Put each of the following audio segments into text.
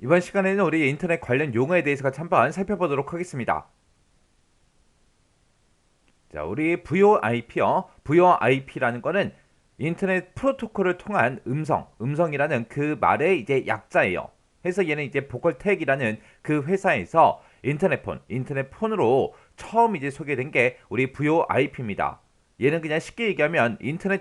이번 시간에는 우리 인터넷 관련 용어에 대해서 같이 한번 살펴보도록 하겠습니다. 자, 우리 VoIP요. VoIP라는 거는 인터넷 프로토콜을 통한 음성이라는 그 말의 이제 약자예요. 그래서 얘는 이제 보컬텍이라는 그 회사에서 인터넷폰으로 처음 이제 소개된 게 우리 VoIP입니다. 얘는 그냥 쉽게 얘기하면 인터넷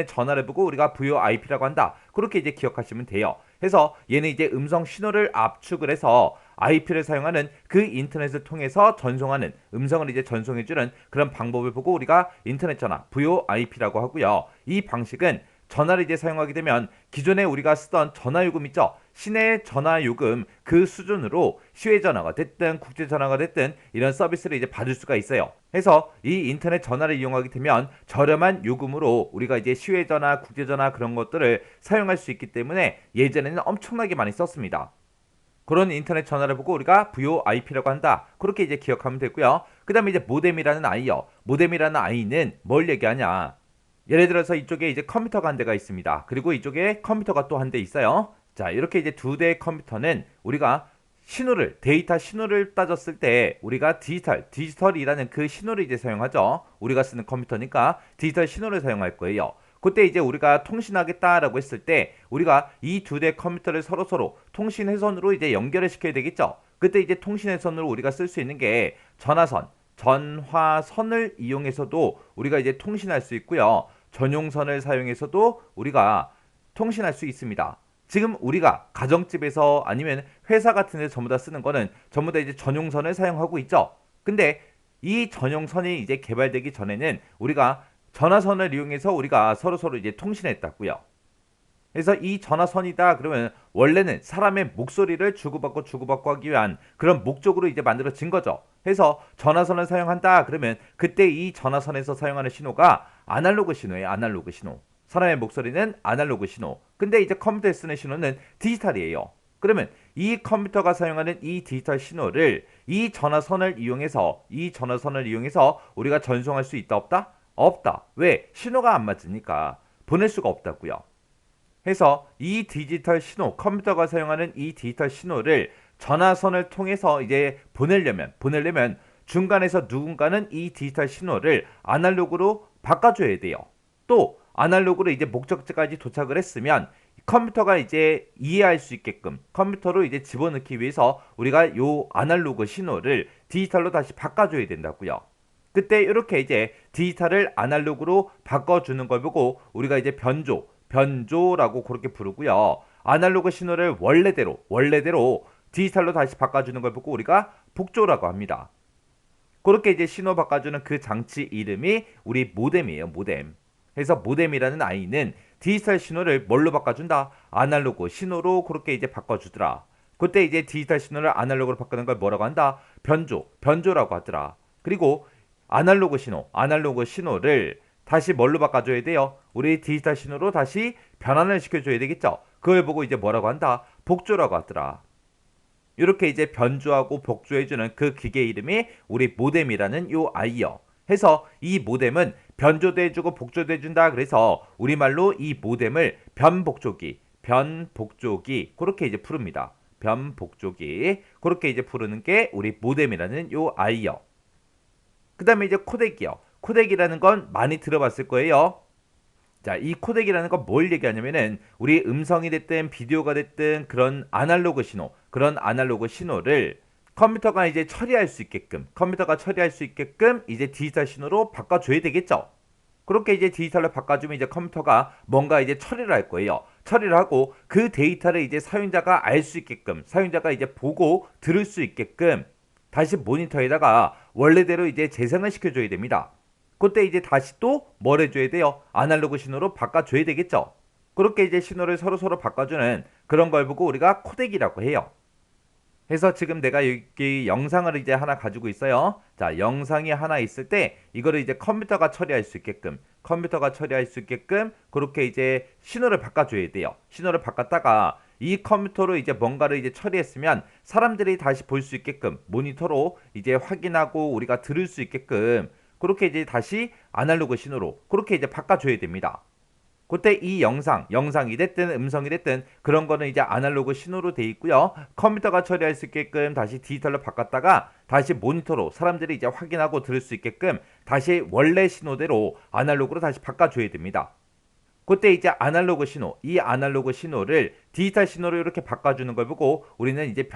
전화를 보고 우리가 VoIP라고 한다. 그렇게 이제 기억하시면 돼요. 그래서 얘는 이제 음성 신호를 압축을 해서 IP를 사용하는 그 인터넷을 통해서 전송하는 음성을 이제 전송해주는 그런 방법을 보고 우리가 인터넷 전화 VoIP라고 하고요. 이 방식은 전화를 이제 사용하게 되면 기존에 우리가 쓰던 전화 요금 있죠? 시내 전화 요금 그 수준으로 시외 전화가 됐든 국제 전화가 됐든 이런 서비스를 이제 받을 수가 있어요. 해서 이 인터넷 전화를 이용하게 되면 저렴한 요금으로 우리가 이제 시외 전화, 국제 전화 그런 것들을 사용할 수 있기 때문에 예전에는 엄청나게 많이 썼습니다. 그런 인터넷 전화를 보고 우리가 VoIP라고 한다. 그렇게 이제 기억하면 되고요. 그 다음에 이제 모뎀이라는 아이요. 모뎀이라는 아이는 뭘 얘기하냐? 예를 들어서 이쪽에 이제 컴퓨터가 한 대가 있습니다. 그리고 이쪽에 컴퓨터가 또 한 대 있어요. 자, 이렇게 이제 두 대의 컴퓨터는 우리가 데이터 신호를 따졌을 때 우리가 디지털이라는 그 신호를 이제 사용하죠. 우리가 쓰는 컴퓨터니까 디지털 신호를 사용할 거예요. 그때 이제 우리가 통신하겠다라고 했을 때 우리가 이 두 대 컴퓨터를 서로 통신회선으로 이제 연결을 시켜야 되겠죠. 그때 이제 통신회선으로 우리가 쓸 수 있는 게 전화선을 이용해서도 우리가 이제 통신할 수 있고요. 전용선을 사용해서도 우리가 통신할 수 있습니다. 지금 우리가 가정집에서 아니면 회사 같은 데 전부 다 쓰는 거는 전부 다 이제 전용선을 사용하고 있죠. 근데 이 전용선이 이제 개발되기 전에는 우리가 전화선을 이용해서 우리가 서로 이제 통신했다고요. 그래서 이 전화선이다 그러면 원래는 사람의 목소리를 주고받고 하기 위한 그런 목적으로 이제 만들어진 거죠. 그래서 전화선을 사용한다 그러면 그때 이 전화선에서 사용하는 신호가 아날로그 신호예요. 아날로그 신호. 사람의 목소리는 아날로그 신호. 근데 이제 컴퓨터에 쓰는 신호는 디지털이에요. 그러면 이 컴퓨터가 사용하는 이 디지털 신호를 이 전화선을 이용해서 우리가 전송할 수 있다 없다? 없다. 왜? 신호가 안 맞으니까 보낼 수가 없다고요. 해서 이 디지털 신호, 컴퓨터가 사용하는 이 디지털 신호를 전화선을 통해서 이제 보내려면 중간에서 누군가는 이 디지털 신호를 아날로그로 바꿔줘야 돼요. 또 아날로그로 이제 목적지까지 도착을 했으면 컴퓨터가 이제 이해할 수 있게끔 컴퓨터로 이제 집어넣기 위해서 우리가 요 아날로그 신호를 디지털로 다시 바꿔줘야 된다고요. 그때 이렇게 이제 디지털을 아날로그로 바꿔주는 걸 보고 우리가 이제 변조라고 그렇게 부르고요. 아날로그 신호를 원래대로 디지털로 다시 바꿔주는 걸 보고 우리가 복조라고 합니다. 그렇게 이제 신호 바꿔주는 그 장치 이름이 우리 모뎀이에요. 모뎀. 그래서 모뎀이라는 아이는 디지털 신호를 뭘로 바꿔준다? 아날로그 신호로 그렇게 이제 바꿔주더라. 그때 이제 디지털 신호를 아날로그로 바꾸는 걸 뭐라고 한다? 변조라고 하더라. 그리고 아날로그 신호를 다시 뭘로 바꿔줘야 돼요? 우리 디지털 신호로 다시 변환을 시켜줘야 되겠죠? 그걸 보고 이제 뭐라고 한다? 복조라고 하더라. 이렇게 이제 변조하고 복조해주는 그 기계 이름이 우리 모뎀이라는 요 아이요. 해서 이 모뎀은 변조도 해주고 복조도 해준다. 그래서 우리말로 이 모뎀을 변복조기 그렇게 이제 부릅니다. 변복조기 그렇게 이제 부르는 게 우리 모뎀이라는 요 아이요. 그 다음에 이제 코덱이요. 코덱이라는 건 많이 들어봤을 거예요. 자, 이 코덱이라는 건 뭘 얘기하냐면은 우리 음성이 됐든 비디오가 됐든 그런 아날로그 신호를 컴퓨터가 처리할 수 있게끔 이제 디지털 신호로 바꿔줘야 되겠죠. 그렇게 이제 디지털로 바꿔주면 이제 컴퓨터가 뭔가 이제 처리를 할 거예요. 처리를 하고 그 데이터를 이제 사용자가 알 수 있게끔, 사용자가 이제 보고 들을 수 있게끔 다시 모니터에다가 원래대로 이제 재생을 시켜줘야 됩니다. 그때 이제 다시 또 뭘 해줘야 돼요? 아날로그 신호로 바꿔줘야 되겠죠. 그렇게 이제 신호를 서로 바꿔주는 그런 걸 보고 우리가 코덱이라고 해요. 해서 지금 내가 여기 영상을 이제 하나 가지고 있어요. 자, 영상이 하나 있을 때 이거를 이제 컴퓨터가 처리할 수 있게끔 그렇게 이제 신호를 바꿔줘야 돼요. 신호를 바꿨다가 이 컴퓨터로 이제 뭔가를 이제 처리했으면 사람들이 다시 볼 수 있게끔 모니터로 이제 확인하고 우리가 들을 수 있게끔 그렇게 이제 다시 아날로그 신호로 그렇게 이제 바꿔줘야 됩니다. 그때 이 영상이 됐든 음성이 됐든 그런 거는 이제 아날로그 신호로 돼 있고요. 컴퓨터가 처리할 수 있게끔 다시 디지털로 바꿨다가 다시 모니터로 사람들이 이제 확인하고 들을 수 있게끔 다시 원래 신호대로 아날로그로 다시 바꿔줘야 됩니다. 그때 이제 아날로그 신호, 이 아날로그 신호를 디지털 신호로 이렇게 바꿔주는 걸 보고 우리는 이제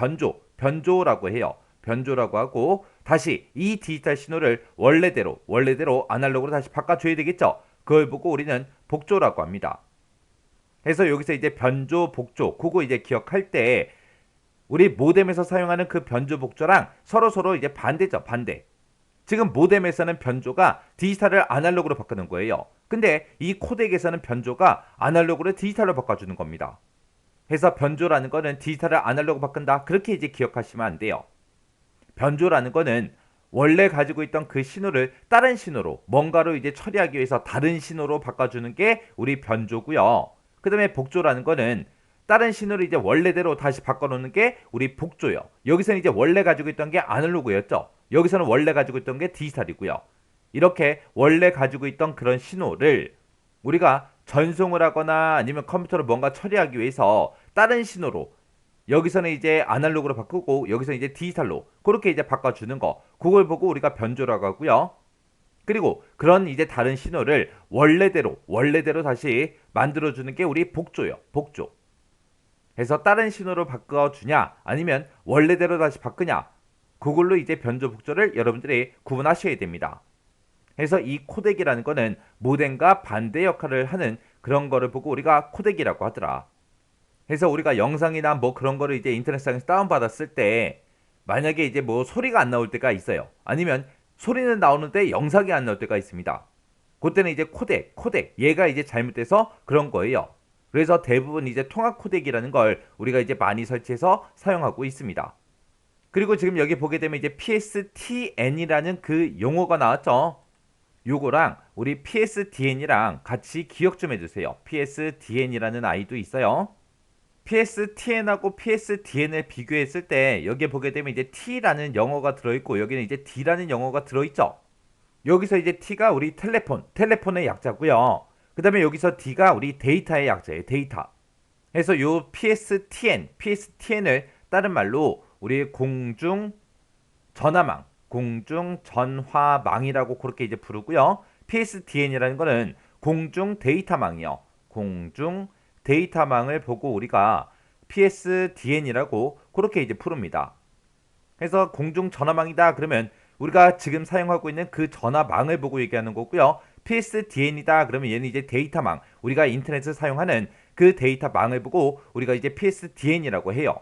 변조라고 해요. 변조라고 하고 다시 이 디지털 신호를 원래대로 아날로그로 다시 바꿔줘야 되겠죠. 그걸 보고 우리는 복조라고 합니다. 그래서 여기서 이제 변조, 복조, 그거 이제 기억할 때 우리 모뎀에서 사용하는 그 변조, 복조랑 서로 이제 반대죠, 반대. 지금 모뎀에서는 변조가 디지털을 아날로그로 바꾸는 거예요. 근데 이 코덱에서는 변조가 아날로그를 디지털로 바꿔주는 겁니다. 그래서 변조라는 거는 디지털을 아날로그 바꾼다. 그렇게 이제 기억하시면 안 돼요. 변조라는 거는 원래 가지고 있던 그 신호를 다른 신호로 뭔가로 이제 처리하기 위해서 다른 신호로 바꿔주는 게 우리 변조고요. 그 다음에 복조라는 거는 다른 신호를 이제 원래대로 다시 바꿔놓는 게 우리 복조요. 여기서는 이제 원래 가지고 있던 게 아날로그였죠. 여기서는 원래 가지고 있던 게 디지털이고요. 이렇게 원래 가지고 있던 그런 신호를 우리가 전송을 하거나 아니면 컴퓨터로 뭔가 처리하기 위해서 다른 신호로 여기서는 이제 아날로그로 바꾸고 여기서 이제 디지털로 그렇게 이제 바꿔주는 거, 그걸 보고 우리가 변조라고 하고요. 그리고 그런 이제 다른 신호를 원래대로 다시 만들어주는 게 우리 복조요. 복조. 그래서 다른 신호로 바꿔주냐 아니면 원래대로 다시 바꾸냐, 그걸로 이제 변조 복조를 여러분들이 구분하셔야 됩니다. 그래서 이 코덱이라는 거는 모뎀과 반대 역할을 하는 그런 거를 보고 우리가 코덱이라고 하더라. 그래서 우리가 영상이나 뭐 그런 거를 이제 인터넷상에서 다운받았을 때 만약에 이제 뭐 소리가 안 나올 때가 있어요. 아니면 소리는 나오는데 영상이 안 나올 때가 있습니다. 그때는 이제 코덱 얘가 이제 잘못돼서 그런 거예요. 그래서 대부분 이제 통합 코덱이라는 걸 우리가 이제 많이 설치해서 사용하고 있습니다. 그리고 지금 여기 보게 되면 이제 PSTN이라는 그 용어가 나왔죠. 요거랑 우리 PSDN이랑 같이 기억 좀 해주세요. PSDN이라는 아이도 있어요. PSTN하고 PSDN을 비교했을 때 여기에 보게 되면 이제 T라는 영어가 들어있고 여기는 이제 D라는 영어가 들어있죠. 여기서 이제 T가 우리 텔레폰의 약자고요. 그 다음에 여기서 D가 우리 데이터의 약자예요. 데이터. 그래서 요 PSTN을 다른 말로 우리 공중전화망이라고 그렇게 이제 부르고요. PSDN이라는 거는 공중데이터망이요. 공중데이터망을 보고 우리가 PSDN이라고 그렇게 이제 부릅니다. 그래서 공중전화망이다 그러면 우리가 지금 사용하고 있는 그 전화망을 보고 얘기하는 거고요. PSDN이다 그러면 얘는 이제 데이터망, 우리가 인터넷을 사용하는 그 데이터망을 보고 우리가 이제 PSDN이라고 해요.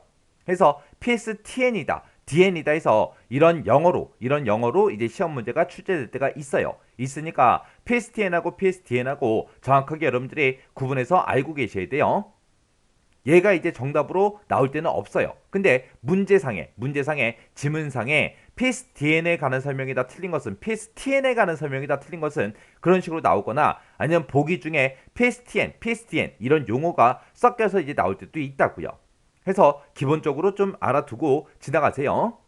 그래서 PSTN이다, DN이다 해서 이런 영어로 이제 시험 문제가 출제될 때가 있어요. 있으니까 PSTN하고 PSDN하고 정확하게 여러분들이 구분해서 알고 계셔야 돼요. 얘가 이제 정답으로 나올 때는 없어요. 근데 문제상에 지문상에 PSDN에 관한 설명이 다 틀린 것은, PSTN에 관한 설명이 다 틀린 것은 그런 식으로 나오거나 아니면 보기 중에 PSDN 이런 용어가 섞여서 이제 나올 때도 있다고요. 해서 기본적으로 좀 알아두고 지나가세요.